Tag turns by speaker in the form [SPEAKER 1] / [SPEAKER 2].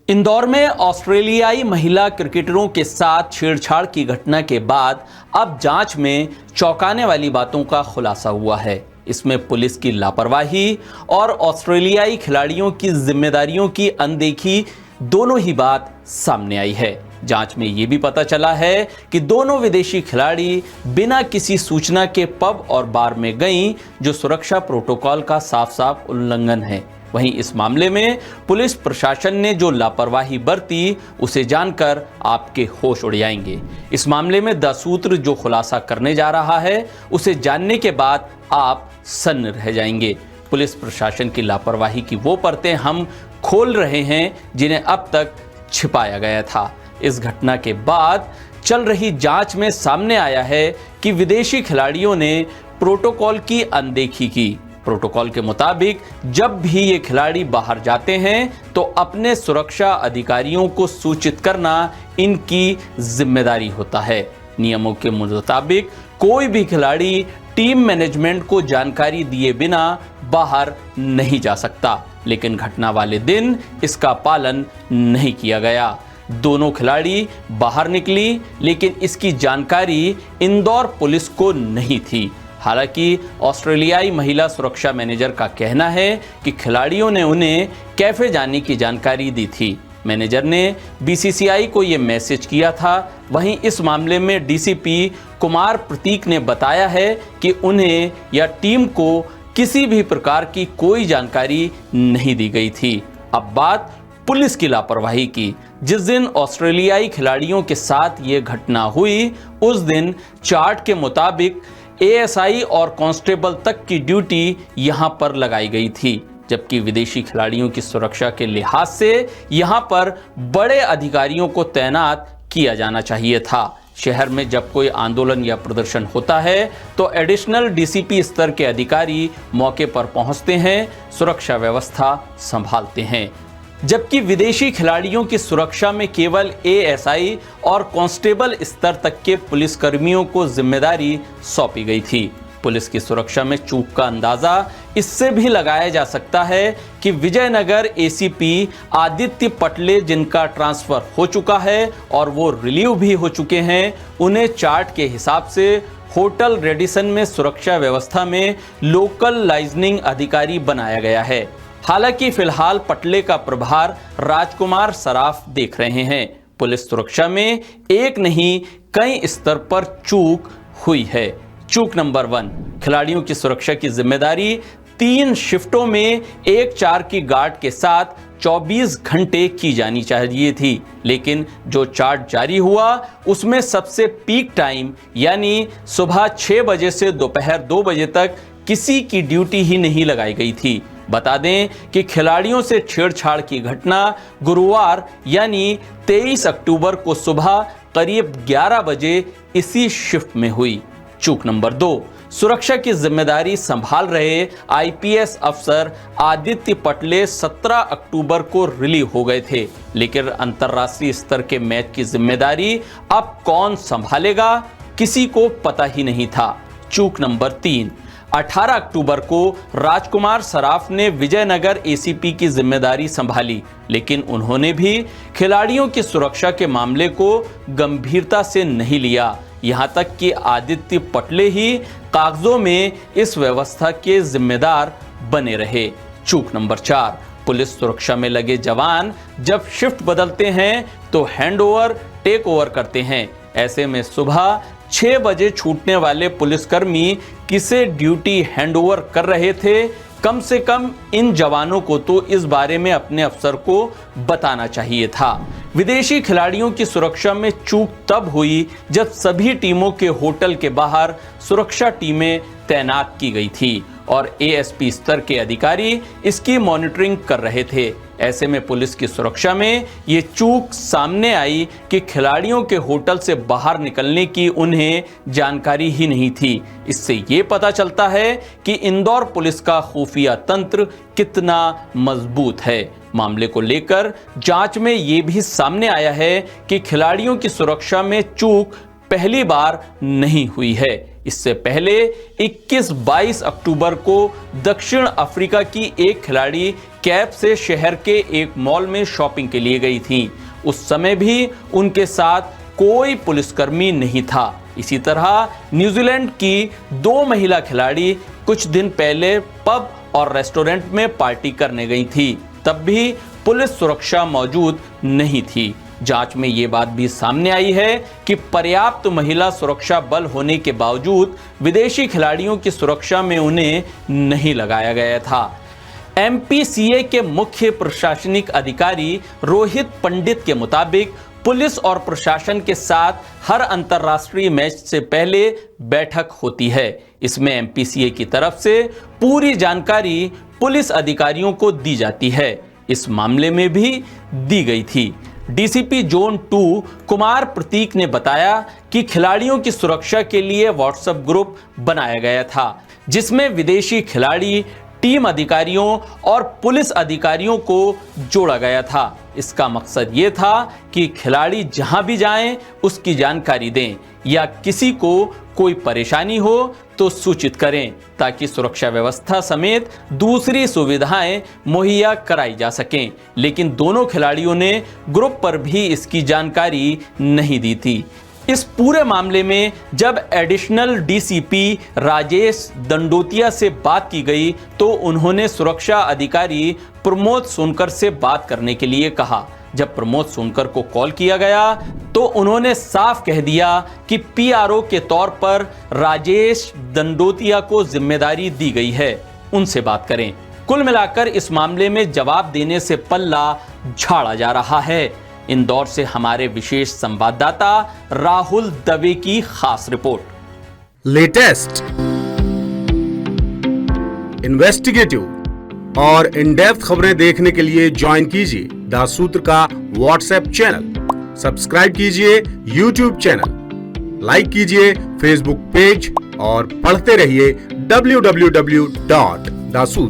[SPEAKER 1] इंदौर में ऑस्ट्रेलियाई महिला क्रिकेटरों के साथ छेड़छाड़ की घटना के बाद अब जांच में चौंकाने वाली बातों का खुलासा हुआ है। इसमें पुलिस की लापरवाही और ऑस्ट्रेलियाई खिलाड़ियों की जिम्मेदारियों की अनदेखी दोनों ही बात सामने आई है। जांच में यह भी पता चला है कि दोनों विदेशी खिलाड़ी बिना किसी सूचना के पब और बार में गईं, जो सुरक्षा प्रोटोकॉल का साफ साफ उल्लंघन है। वहीं इस मामले में पुलिस प्रशासन ने जो लापरवाही बरती उसे जानकर आपके होश उड़ जाएंगे। इस मामले में द सूत्र जो खुलासा करने जा रहा है उसे जानने के बाद आप सन्न रह जाएंगे। पुलिस प्रशासन की लापरवाही की वो परतें हम खोल रहे हैं जिन्हें अब तक छिपाया गया था। इस घटना के बाद चल रही जांच में सामने आया है कि विदेशी खिलाड़ियों ने प्रोटोकॉल की अनदेखी की। प्रोटोकॉल के मुताबिक जब भी ये खिलाड़ी बाहर जाते हैं तो अपने सुरक्षा अधिकारियों को सूचित करना इनकी जिम्मेदारी होता है। नियमों के मुताबिक कोई भी खिलाड़ी टीम मैनेजमेंट को जानकारी दिए बिना बाहर नहीं जा सकता, लेकिन घटना वाले दिन इसका पालन नहीं किया गया। दोनों खिलाड़ी बाहर निकली, लेकिन इसकी जानकारी इंदौर पुलिस को नहीं थी। हालांकि ऑस्ट्रेलियाई महिला सुरक्षा मैनेजर का कहना है कि खिलाड़ियों ने उन्हें कैफे जाने की जानकारी दी थी। मैनेजर ने बीसीसीआई को यह मैसेज किया था। वहीं इस मामले में डीसीपी कुमार प्रतीक ने बताया है कि उन्हें या टीम को किसी भी प्रकार की कोई जानकारी नहीं दी गई थी। अब बात पुलिस की लापरवाही की। जिस दिन ऑस्ट्रेलियाई खिलाड़ियों के साथ ये घटना हुई उस दिन चार्ट के मुताबिक एएसआई और कांस्टेबल तक की ड्यूटी यहां पर लगाई गई थी, जबकि विदेशी खिलाड़ियों की सुरक्षा के लिहाज से यहां पर बड़े अधिकारियों को तैनात किया जाना चाहिए था। शहर में जब कोई आंदोलन या प्रदर्शन होता है तो एडिशनल डीसीपी स्तर के अधिकारी मौके पर पहुंचते हैं, सुरक्षा व्यवस्था संभालते हैं, जबकि विदेशी खिलाड़ियों की सुरक्षा में केवल एएसआई और कांस्टेबल स्तर तक के पुलिसकर्मियों को जिम्मेदारी सौंपी गई थी। पुलिस की सुरक्षा में चूक का अंदाजा इससे भी लगाया जा सकता है कि विजयनगर एसीपी आदित्य पटले, जिनका ट्रांसफर हो चुका है और वो रिलीव भी हो चुके हैं, उन्हें चार्ट के हिसाब से होटल रेडिसन में सुरक्षा व्यवस्था में लोकल लाइजनिंग अधिकारी बनाया गया है। हालांकि फिलहाल पटले का प्रभार राजकुमार सराफ देख रहे हैं। पुलिस सुरक्षा में एक नहीं कई स्तर पर चूक हुई है। चूक नंबर 1, खिलाड़ियों की सुरक्षा की जिम्मेदारी 3 शिफ्टों में 1-4 की गार्ड के साथ 24 घंटे की जानी चाहिए थी, लेकिन जो चार्ट जारी हुआ उसमें सबसे पीक टाइम यानी सुबह 6 बजे से दोपहर 2 बजे तक किसी की ड्यूटी ही नहीं लगाई गई थी। बता दें कि खिलाड़ियों से छेड़छाड़ की घटना गुरुवार यानी 23 अक्टूबर को सुबह करीब 11 बजे इसी शिफ्ट में हुई। चूक नंबर 2, सुरक्षा की जिम्मेदारी संभाल रहे आईपीएस अफसर आदित्य पटले 17 अक्टूबर को रिलीव हो गए थे, लेकिन अंतर्राष्ट्रीय स्तर के मैच की जिम्मेदारी अब कौन संभालेगा किसी को पता ही नहीं था। चूक नंबर 3, 18 अक्टूबर को राजकुमार सराफ ने विजयनगर एसीपी की जिम्मेदारी संभाली, लेकिन उन्होंने भी खिलाड़ियों की सुरक्षा के मामले को गंभीरता से नहीं लिया। यहां तक कि आदित्य पटले ही कागजों में इस व्यवस्था के जिम्मेदार बने रहे। चूक नंबर 4, पुलिस सुरक्षा में लगे जवान जब शिफ्ट बदलते हैं तो हैंडओवर टेक ओवर करते हैं। ऐसे में सुबह 6 बजे छूटने वाले पुलिसकर्मी किसे ड्यूटी हैंडओवर कर रहे थे, कम से कम इन जवानों को तो इस बारे में अपने अफसर को बताना चाहिए था। विदेशी खिलाड़ियों की सुरक्षा में चूक तब हुई जब सभी टीमों के होटल के बाहर सुरक्षा टीमें तैनात की गई थी और एएसपी स्तर के अधिकारी इसकी मॉनिटरिंग कर रहे थे। ऐसे में पुलिस की सुरक्षा में ये चूक सामने आई कि खिलाड़ियों के होटल से बाहर निकलने की उन्हें जानकारी ही नहीं थी। इससे ये पता चलता है कि इंदौर पुलिस का खुफिया तंत्र कितना मजबूत है। मामले को लेकर जांच में ये भी सामने आया है कि खिलाड़ियों की सुरक्षा में चूक पहली बार नहीं हुई है। इससे पहले 21-22 अक्टूबर को दक्षिण अफ्रीका की एक खिलाड़ी कैप से शहर के एक मॉल में शॉपिंग के लिए गई थी। उस समय भी उनके साथ कोई पुलिसकर्मी नहीं था। इसी तरह न्यूजीलैंड की 2 महिला खिलाड़ी कुछ दिन पहले पब और रेस्टोरेंट में पार्टी करने गई थी, तब भी पुलिस सुरक्षा मौजूद नहीं थी। जांच में ये बात भी सामने आई है कि पर्याप्त महिला सुरक्षा बल होने के बावजूद विदेशी खिलाड़ियों की सुरक्षा में उन्हें नहीं लगाया गया था। एमपीसीए के मुख्य प्रशासनिक अधिकारी रोहित पंडित के मुताबिक पुलिस और प्रशासन के साथ हर अंतर्राष्ट्रीय मैच से पहले बैठक होती है। इसमें एमपीसीए की तरफ से पूरी जानकारी पुलिस अधिकारियों को दी जाती है। इस मामले में भी दी गई थी। डीसीपी जोन 2 कुमार प्रतीक ने बताया कि खिलाड़ियों की सुरक्षा के लिए व्हाट्सएप ग्रुप बनाया गया था, जिसमें विदेशी खिलाड़ी, टीम अधिकारियों और पुलिस अधिकारियों को जोड़ा गया था। इसका मकसद ये था कि खिलाड़ी जहां भी जाएं उसकी जानकारी दें या किसी को कोई परेशानी हो तो सूचित करें, ताकि सुरक्षा व्यवस्था समेत दूसरी सुविधाएं मुहैया कराई जा सकें। लेकिन दोनों खिलाड़ियों ने ग्रुप पर भी इसकी जानकारी नहीं दी थी। इस पूरे मामले में जब एडिशनल डीसीपी राजेश दंडोतिया से बात की गई तो उन्होंने सुरक्षा अधिकारी प्रमोद सोनकर से बात करने के लिए कहा। जब प्रमोद सोनकर को कॉल किया गया तो उन्होंने साफ कह दिया कि पीआरओ के तौर पर राजेश दंडोतिया को जिम्मेदारी दी गई है, उनसे बात करें। कुल मिलाकर इस मामले में जवाब देने से पल्ला झाड़ा जा रहा है। इंदौर से हमारे विशेष संवाददाता राहुल दवे की खास रिपोर्ट।
[SPEAKER 2] लेटेस्ट, इन्वेस्टिगेटिव और इन डेप्थ खबरें देखने के लिए ज्वाइन कीजिए द सूत्र का व्हाट्सएप चैनल, सब्सक्राइब कीजिए यूट्यूब चैनल, लाइक कीजिए फेसबुक पेज और पढ़ते रहिए www.daसूत्र।